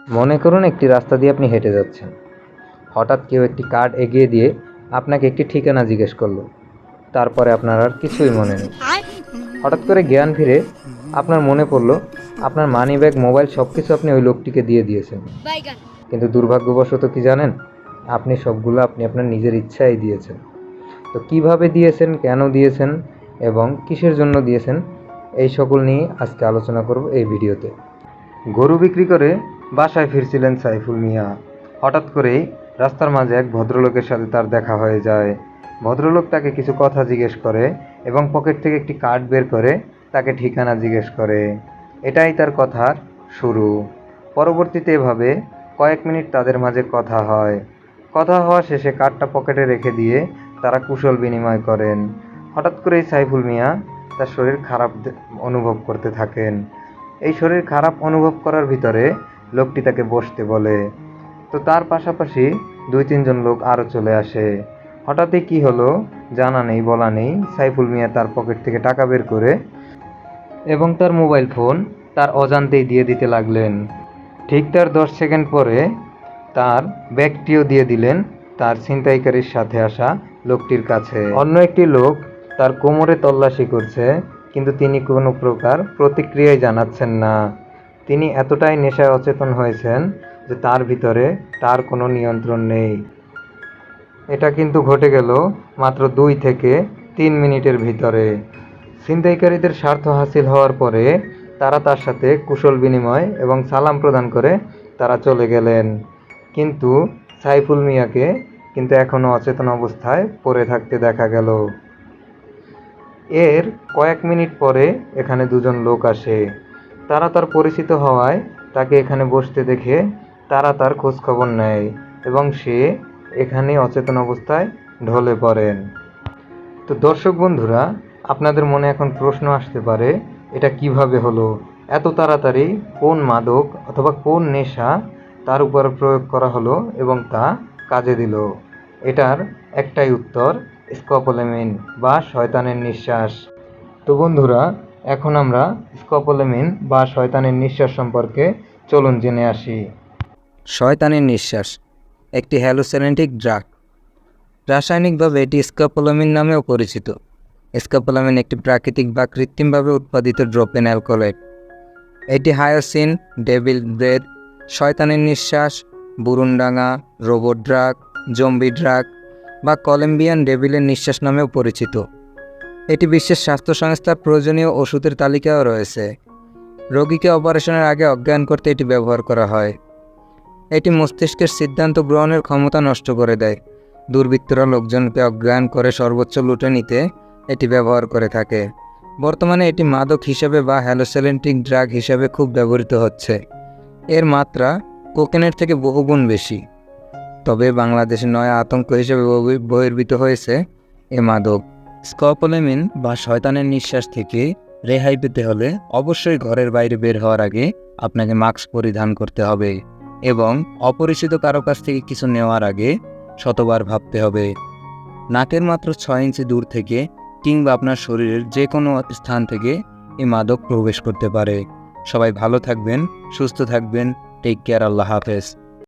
মনে করুন একটি রাস্তা দিয়ে আপনি হেঁটে যাচ্ছেন। হঠাৎ কেউ একটি কার্ড এগিয়ে দিয়ে আপনাকে একটি ঠিকানা জিজ্ঞেস করলো। তারপরে আপনার আর কিছুই মনে নেই। হঠাৎ করে জ্ঞান ফিরে আপনার মনে পড়ল আপনার মানিব্যাগ, মোবাইল সব কিছু আপনি ওই লোকটিকে দিয়ে দিয়েছেন। কিন্তু দুর্ভাগ্যবশত কি জানেন, আপনি সবগুলো আপনার নিজের ইচ্ছায় দিয়েছেন। তো কিভাবে দিয়েছেন, কেন দিয়েছেন এবং কিসের জন্য দিয়েছেন, এই সকল নিয়ে আজকে আলোচনা করব এই ভিডিওতে। গরু বিক্রি করে বাসায় ফিরছিলেন সাইফুল মিয়া। হঠাৎ করেই রাস্তার মাঝে এক ভদ্রলোকের সাথে তার দেখা হয়ে যায়। ভদ্রলোক তাকে কিছু কথা জিজ্ঞেস করে এবং পকেট থেকে একটি কার্ড বের করে তাকে ঠিকানা জিজ্ঞেস করে। এটাই তার কথার শুরু। পরবর্তীতে এভাবে কয়েক মিনিট তাদের মাঝে কথা হয়। কথা হওয়া শেষে কার্ডটা পকেটে রেখে দিয়ে তারা কুশল বিনিময় করেন। হঠাৎ করেই সাইফুল মিয়া তার শরীর খারাপ অনুভব করতে থাকেন। এই শরীর খারাপ অনুভব করার ভিতরে লোকটি তাকে বসতে বলে। তো তার পাশাপাশি 2-3 জন লোক আরও চলে আসে। হঠাৎই কি হলো জানা নেই, বলা নেই, সাইফুল মিয়া তার পকেট থেকে টাকা বের করে এবং তার মোবাইল ফোন তার অজান্তেই দিয়ে দিতে লাগলেন। ঠিক তার 10 সেকেন্ড পরে তার ব্যাগটিও দিয়ে দিলেন তার ছিনতাইকারীর সাথে আসা লোকটির কাছে। অন্য একটি লোক তার কোমরে তল্লাশি করছে, কিন্তু তিনি কোনো প্রকার প্রতিক্রিয়াই জানাচ্ছেন না। তিনি এতটাই নেশায় অচেতন হয়েছেন যে তার ভিতরে তার কোনো নিয়ন্ত্রণ নেই। এটা কিন্তু ঘটে গেল মাত্র 2 থেকে 3 মিনিটের ভিতরে। ছিনতাইকারীদের স্বার্থ হাসিল হওয়ার পরে তারা তার সাথে কুশল বিনিময় এবং সালাম প্রদান করে তারা চলে গেলেন। কিন্তু সাইফুল মিয়াকে কিন্তু এখনও অচেতন অবস্থায় পড়ে থাকতে দেখা গেল। এর কয়েক মিনিট পরে এখানে 2 জন লোক আসে। তারা তার পরিচিত হওয়ায় তাকে এখানে বসতে দেখে তারা তার খোঁজ খবর নেয় এবং সে এখানে অচেতন অবস্থায় ঢলে পড়েন। তো দর্শক বন্ধুরা, আপনাদের মনে এখন প্রশ্ন আসতে পারে, এটা কিভাবে হলো? এত তাড়াতাড়ি কোন মাদক অথবা কোন নেশা তার উপর প্রয়োগ করা হলো এবং তা কাজে দিল? এটার একটাই উত্তর, স্কোপোলামিন বা শয়তানের নিঃশ্বাস। তো বন্ধুরা, এখন আমরা স্কোপোলামিন বা শয়তানের নিঃশ্বাস সম্পর্কে চলুন জেনে আসি। শয়তানের নিঃশ্বাস একটি হ্যালুসিনেটিক ড্রাগ। রাসায়নিকভাবে এটি স্কোপোলামিন নামেও পরিচিত। স্কোপোলামিন একটি প্রাকৃতিক বা কৃত্রিমভাবে উৎপাদিত ড্রপেন অ্যালকোহল। এটি হায়োসিন, ডেভিল ব্রেথ, শয়তানের নিঃশ্বাস, বুরুনডাঙ্গা, রোবট ড্রাগ, জম্বি ড্রাগ বা কলম্বিয়ান ডেভিলের নিঃশ্বাস নামেও পরিচিত। এটি বিশ্বের স্বাস্থ্য সংস্থার প্রয়োজনীয় ওষুধের তালিকাও রয়েছে। রোগীকে অপারেশনের আগে অজ্ঞান করতে এটি ব্যবহার করা হয়। এটি মস্তিষ্কের সিদ্ধান্ত গ্রহণের ক্ষমতা নষ্ট করে দেয়। দুর্বৃত্তরা লোকজনকে অজ্ঞান করে সর্বোচ্চ লুটে নিতে এটি ব্যবহার করে থাকে। বর্তমানে এটি মাদক হিসেবে বা হ্যালুসিনেটিক ড্রাগ হিসেবে খুব ব্যবহৃত হচ্ছে। এর মাত্রা কোকেনের থেকে বহুগুণ বেশি। তবে বাংলাদেশে নয়া আতঙ্ক হিসেবে বহির্ভূত হয়েছে এ মাদক। স্কোপোলামিন বা শয়তানের নিঃশ্বাস থেকে রেহাই পেতে হলে অবশ্যই ঘরের বাইরে বের হওয়ার আগে আপনাকে মাস্ক পরিধান করতে হবে এবং অপরিচিত কারো কাছ থেকে কিছু নেওয়ার আগে শতবার ভাবতে হবে। নাকের মাত্র 6 ইঞ্চি দূর থেকে কিংবা আপনার শরীরের যে কোনো স্থান থেকে এই মাদক প্রবেশ করতে পারে। সবাই ভালো থাকবেন, সুস্থ থাকবেন। Take care. আল্লাহ হাফেজ।